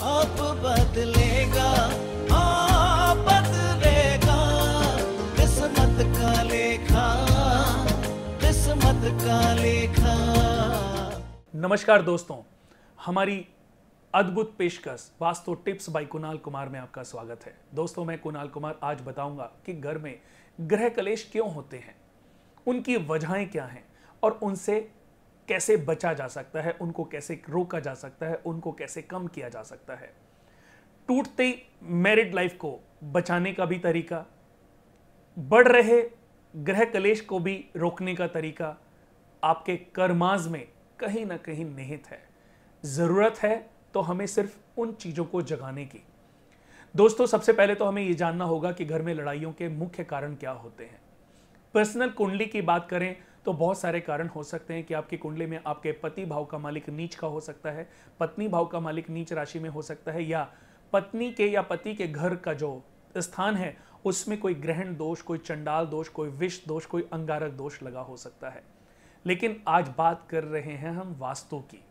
आप बदलेगा, हाँ बदलेगा, किस्मत का लेखा, किस्मत का लेखा। नमस्कार दोस्तों, हमारी अद्भुत पेशकश वास्तु टिप्स बाय कुणाल कुमार में आपका स्वागत है। दोस्तों, मैं कुणाल कुमार आज बताऊंगा कि घर में ग्रह कलेश क्यों होते हैं, उनकी वजहें क्या हैं और उनसे कैसे बचा जा सकता है, उनको कैसे रोका जा सकता है, उनको कैसे कम किया जा सकता है। टूटते मैरिड लाइफ को बचाने का भी तरीका, बढ़ रहे ग्रह कलेश को भी रोकने का तरीका आपके कर्माज में कहीं ना कहीं निहित है। जरूरत है तो हमें सिर्फ उन चीजों को जगाने की। दोस्तों, सबसे पहले तो हमें यह जानना होगा कि घर में लड़ाइयों के मुख्य कारण क्या होते हैं। पर्सनल कुंडली की बात करें तो बहुत सारे कारण हो सकते हैं कि आपकी कुंडली में आपके पति भाव का मालिक नीच का हो सकता है, पत्नी भाव का मालिक नीच राशि में हो सकता है, या पत्नी के या पति के घर का जो स्थान है उसमें कोई ग्रहण दोष, कोई चंडाल दोष, कोई विष दोष, कोई अंगारक दोष लगा हो सकता है। लेकिन आज बात कर रहे हैं हम वास्तु की।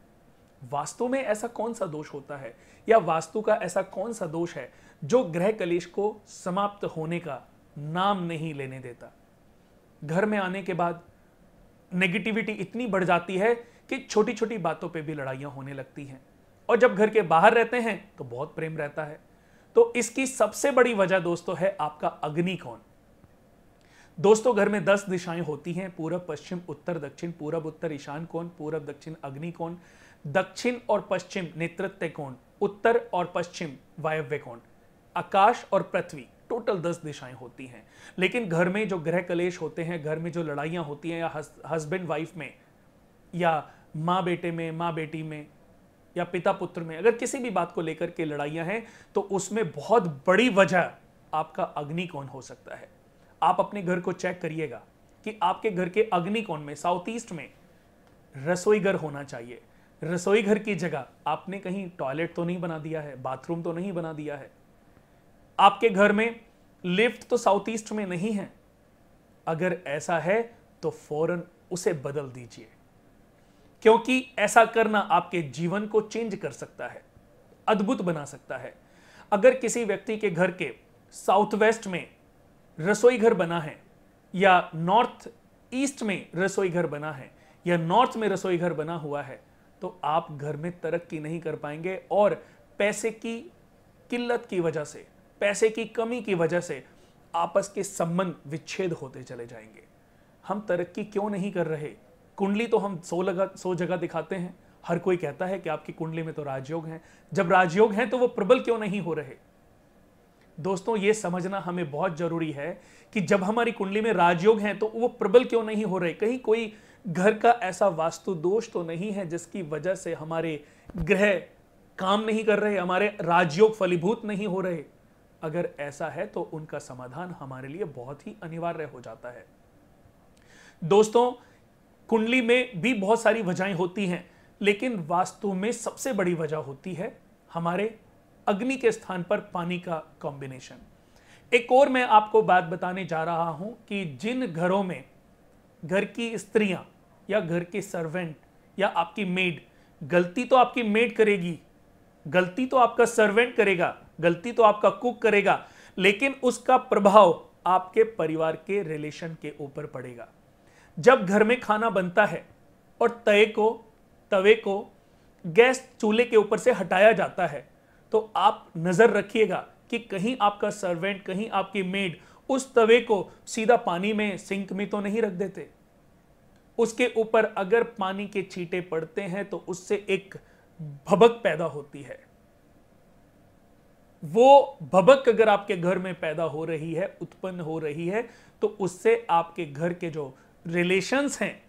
वास्तु में ऐसा कौन सा दोष होता है या वास्तु का ऐसा कौन सा दोष है जो ग्रह कलेश को समाप्त होने का नाम नहीं लेने देता। घर में आने के बाद नेगेटिविटी इतनी बढ़ जाती है कि छोटी छोटी बातों पे भी लड़ाइयां होने लगती हैं, और जब घर के बाहर रहते हैं तो बहुत प्रेम रहता है। तो इसकी सबसे बड़ी वजह दोस्तों है आपका अग्निकोण। दोस्तों, घर में 10 दिशाएं होती हैं, पूरब, पश्चिम, उत्तर, दक्षिण। पूरब, उत्तर, ईशान कोण, पूरब, दक्षिण, अग्निकोण, दक्षिण और पश्चिम नेतृत्व कोण, उत्तर और पश्चिम वायव्य कोण, आकाश और पृथ्वी, टोटल 10 दिशाएं होती हैं। लेकिन घर में जो ग्रह कलेश होते हैं, घर में जो लड़ाइयां होती हैं, या हस्बैंड वाइफ में, या माँ बेटे में, माँ बेटी में, या पिता पुत्र में, अगर किसी भी बात को लेकर के लड़ाइयां हैं तो उसमें बहुत बड़ी वजह आपका अग्निकोण हो सकता है। आप अपने घर को चेक करिएगा कि आपके घर के अग्निकोण में, साउथ ईस्ट में रसोई घर होना चाहिए। रसोई घर की जगह आपने कहीं टॉयलेट तो नहीं बना दिया है, बाथरूम तो नहीं बना दिया है। आपके घर में लिफ्ट तो साउथ ईस्ट में नहीं है। अगर ऐसा है तो फौरन उसे बदल दीजिए, क्योंकि ऐसा करना आपके जीवन को चेंज कर सकता है, अद्भुत बना सकता है। अगर किसी व्यक्ति के घर के साउथ वेस्ट में रसोई घर बना है, या नॉर्थ ईस्ट में रसोई घर बना है, या नॉर्थ में रसोई घर बना हुआ है, तो आप घर में तरक्की नहीं कर पाएंगे, और पैसे की किल्लत की वजह से, पैसे की कमी की वजह से आपस के संबंध विच्छेद होते चले जाएंगे। हम तरक्की क्यों नहीं कर रहे? कुंडली तो हम 100 जगह दिखाते हैं, हर कोई कहता है कि आपकी कुंडली में तो राजयोग है। जब राजयोग है तो वो प्रबल क्यों नहीं हो रहे? दोस्तों, ये समझना हमें बहुत जरूरी है कि जब हमारी कुंडली में राजयोग हैं तो वो प्रबल क्यों नहीं हो रहे। कहीं कोई घर का ऐसा वास्तु दोष तो नहीं है जिसकी वजह से हमारे ग्रह काम नहीं कर रहे, हमारे राजयोग फलीभूत नहीं हो रहे। अगर ऐसा है तो उनका समाधान हमारे लिए बहुत ही अनिवार्य हो जाता है। दोस्तों, कुंडली में भी बहुत सारी वजहें होती हैं, लेकिन वास्तु में सबसे बड़ी वजह होती है हमारे अग्नि के स्थान पर पानी का कॉम्बिनेशन। एक और मैं आपको बात बताने जा रहा हूं कि जिन घरों में घर की स्त्रियां या घर के सर्वेंट या आपकी मेड, गलती तो आपकी मेड करेगी, गलती तो आपका सर्वेंट करेगा, गलती तो आपका कुक करेगा, लेकिन उसका प्रभाव आपके परिवार के रिलेशन के ऊपर पड़ेगा। जब घर में खाना बनता है और तवे को गैस चूल्हे के ऊपर से हटाया जाता है, तो आप नजर रखिएगा कि कहीं आपका सर्वेंट, कहीं आपकी मेड उस तवे को सीधा पानी में, सिंक में तो नहीं रख देते। उसके ऊपर अगर पानी के छींटे पड़ते हैं तो उससे एक भभक पैदा होती है। वो भभक अगर आपके घर में पैदा हो रही है, उत्पन्न हो रही है, तो उससे आपके घर के जो रिलेशंस हैं,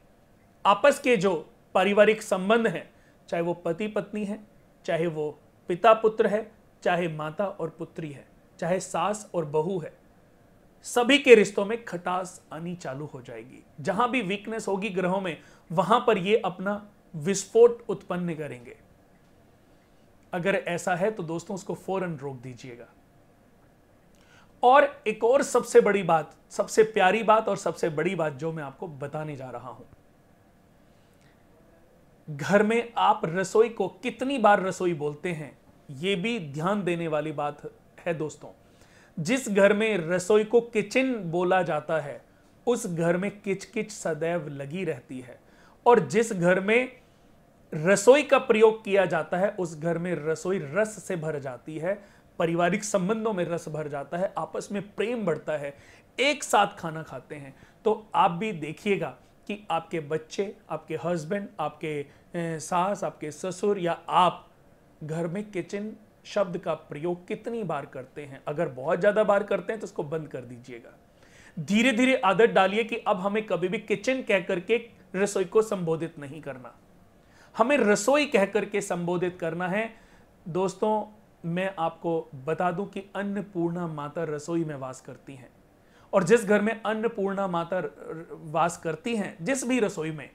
आपस के जो पारिवारिक संबंध हैं, चाहे वो पति पत्नी है, चाहे वो पिता पुत्र है, चाहे माता और पुत्री है, चाहे सास और बहू है, सभी के रिश्तों में खटास आनी चालू हो जाएगी। जहां भी वीकनेस होगी ग्रहों में, वहां पर ये अपना विस्फोट उत्पन्न करेंगे। अगर ऐसा है तो दोस्तों उसको फौरन रोक दीजिएगा। और एक और सबसे बड़ी बात, सबसे प्यारी बात और सबसे बड़ी बात जो मैं आपको बताने जा रहा हूं, घर में आप रसोई को कितनी बार रसोई बोलते हैं ये भी ध्यान देने वाली बात है दोस्तों, जिस घर में रसोई को किचन बोला जाता है उस घर में किचकिच सदैव लगी रहती है, और जिस घर में रसोई का प्रयोग किया जाता है उस घर में रसोई रस से भर जाती है, पारिवारिक संबंधों में रस भर जाता है, आपस में प्रेम बढ़ता है, एक साथ खाना खाते हैं। तो आप भी देखिएगा कि आपके बच्चे, आपके हस्बैंड, आपके सास, आपके ससुर या आप घर में किचन शब्द का प्रयोग कितनी बार करते हैं। अगर बहुत ज्यादा बार करते हैं तो उसको बंद कर दीजिएगा। धीरे धीरे आदत डालिए कि अब हमें कभी भी किचन कह करके रसोई को संबोधित नहीं करना, हमें रसोई कह करके संबोधित करना है। दोस्तों, मैं आपको बता दूं कि अन्नपूर्णा माता रसोई में वास करती हैं, और जिस घर में अन्नपूर्णा माता वास करती हैं, जिस भी रसोई में,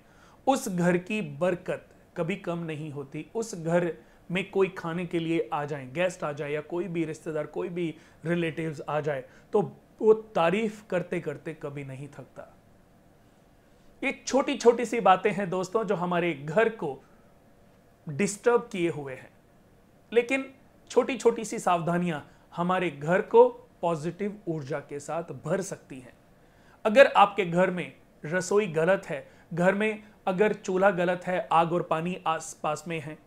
उस घर की बरकत कभी कम नहीं होती। उस घर में कोई खाने के लिए आ जाए, गेस्ट आ जाए या कोई भी रिश्तेदार, कोई भी रिलेटिव्स आ जाए, तो वो तारीफ करते करते कभी नहीं थकता। ये छोटी छोटी सी बातें हैं दोस्तों जो हमारे घर को डिस्टर्ब किए हुए हैं, लेकिन छोटी छोटी सी सावधानियां हमारे घर को पॉजिटिव ऊर्जा के साथ भर सकती हैं। अगर आपके घर में रसोई गलत है, घर में अगर चूल्हा गलत है, आग और पानी आसपास में है,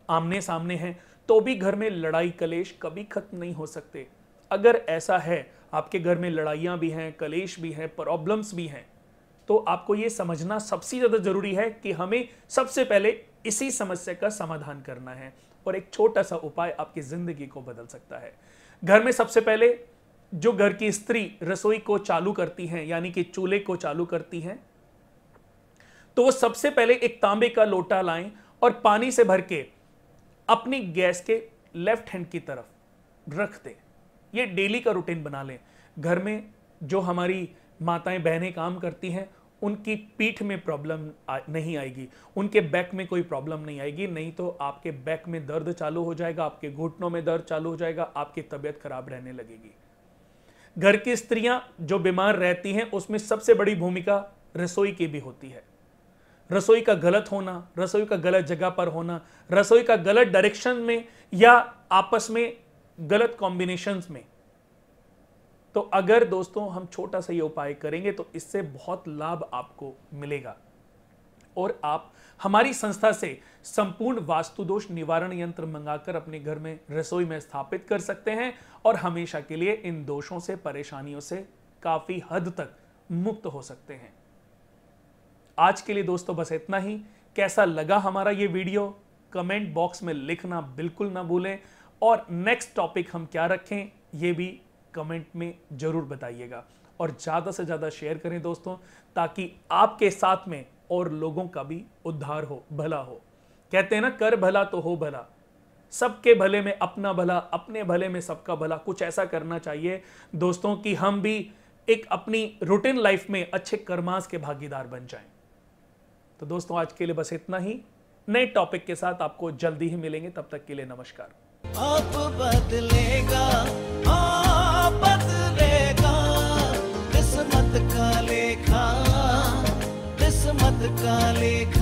आमने सामने हैं, तो भी घर में लड़ाई कलेश कभी खत्म नहीं हो सकते। अगर ऐसा है, आपके घर में लड़ाइयाँ भी हैं, कलेश भी हैं, प्रॉब्लम्स भी हैं, तो आपको ये समझना सबसे ज़्यादा जरूरी है कि हमें सबसे पहले इसी समस्या का समाधान करना है, और एक छोटा सा उपाय आपकी ज़िंदगी को बदल सकता है। घर में सबसे पहले जो घर की स्त्री रसोई को चालू करती हैं, यानी कि चूल्हे को चालू करती हैं, तो वो सबसे पहले एक तांबे का लोटा लाएं और पानी से भर के अपनी गैस के लेफ्ट हैंड की तरफ रख दें। ये डेली का रूटीन बना लें। घर में जो हमारी माताएं बहनें काम करती हैं, उनकी पीठ में प्रॉब्लम नहीं आएगी, उनके बैक में कोई प्रॉब्लम नहीं आएगी, नहीं तो आपके बैक में दर्द चालू हो जाएगा, आपके घुटनों में दर्द चालू हो जाएगा, आपकी तबीयत खराब रहने लगेगी। घर की स्त्रियां जो बीमार रहती हैं उसमें सबसे बड़ी भूमिका रसोई की भी होती है। रसोई का गलत होना, रसोई का गलत जगह पर होना, रसोई का गलत डायरेक्शन में या आपस में गलत कॉम्बिनेशंस में। तो अगर दोस्तों हम छोटा सा ये उपाय करेंगे तो इससे बहुत लाभ आपको मिलेगा, और आप हमारी संस्था से संपूर्ण वास्तु दोष निवारण यंत्र मंगाकर अपने घर में रसोई में स्थापित कर सकते हैं, और हमेशा के लिए इन दोषों से, परेशानियों से काफी हद तक मुक्त हो सकते हैं। आज के लिए दोस्तों बस इतना ही। कैसा लगा हमारा ये वीडियो कमेंट बॉक्स में लिखना बिल्कुल ना भूलें, और नेक्स्ट टॉपिक हम क्या रखें ये भी कमेंट में जरूर बताइएगा, और ज्यादा से ज्यादा शेयर करें दोस्तों, ताकि आपके साथ में और लोगों का भी उद्धार हो, भला हो। कहते हैं ना, कर भला तो हो भला। सबके भले में अपना भला, अपने भले में सबका भला। कुछ ऐसा करना चाहिए दोस्तों कि हम भी एक अपनी रूटीन लाइफ में अच्छे कर्मास के भागीदार बन जाएं। तो दोस्तों आज के लिए बस इतना ही। नए टॉपिक के साथ आपको जल्दी ही मिलेंगे, तब तक के लिए नमस्कार। अब बदलेगा, हाँ बदलेगा, किस्मत का लेखा, किस्मत का लेखा।